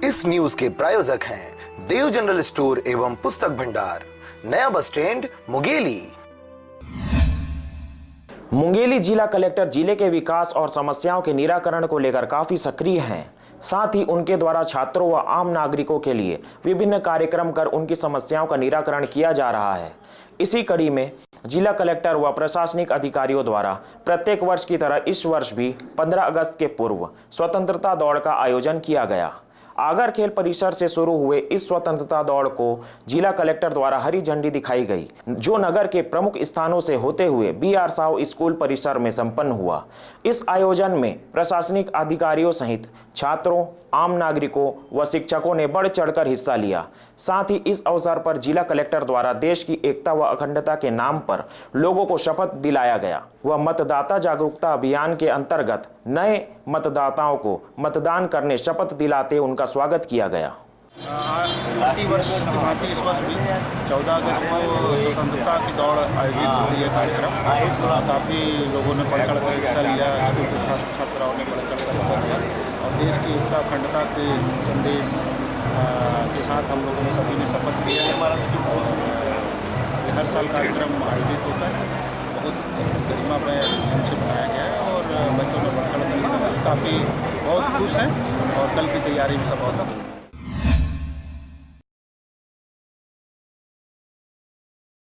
इस न्यूज के प्रायोजक हैं देव जनरल स्टोर एवं पुस्तक भंडार, नया बस स्टैंड, मुंगेली। मुंगेली जिला कलेक्टर जिले के विकास और समस्याओं के निराकरण को लेकर काफी सक्रिय हैं। साथ ही उनके द्वारा छात्रों व आम नागरिकों के लिए विभिन्न कार्यक्रम कर उनकी समस्याओं का निराकरण किया जा रहा है। इसी कड़ी में जिला कलेक्टर व प्रशासनिक अधिकारियों द्वारा प्रत्येक वर्ष की तरह इस वर्ष भी 15 अगस्त के पूर्व स्वतंत्रता दौड़ का आयोजन किया गया। आगर खेल परिसर से शुरू हुए इस स्वतंत्रता दौड़ को जिला कलेक्टर द्वारा हरी झंडी दिखाई गई, जो नगर के प्रमुख स्थानों से होते हुए BR साहू स्कूल परिसर में संपन्न हुआ। इस आयोजन में प्रशासनिक अधिकारियों सहित छात्रों, आम नागरिकों व शिक्षकों ने बढ़ चढ़कर हिस्सा लिया। साथ ही इस अवसर पर जिला कलेक्टर द्वारा देश की एकता व अखंडता के नाम पर लोगों को शपथ दिलाया गया व मतदाता जागरूकता अभियान के अंतर्गत नए मतदाताओं को मतदान करने शपथ दिलाते उनका स्वागत किया गया। वर्ष की भांति इस वर्ष भी 14 अगस्त को स्वतंत्रता की दौड़ आयोजित हो रही है। कार्यक्रम काफ़ी लोगों ने बढ़ चढ़ कर हिस्सा लिया, स्कूल के छात्र छात्राओं ने बढ़ चढ़ कर हिस्सा लिया और देश की एकता अखंडता के संदेश के साथ हम लोगों ने सभी ने शपथ लिया है। हर साल कार्यक्रम आयोजित होता है, बहुत गरिमामय ढंग से बनाया गया है और बच्चों ने बढ़ चढ़ कर हिस्सा लिया, काफ़ी बहुत खुश हैं और कल की तैयारी में सब बहुत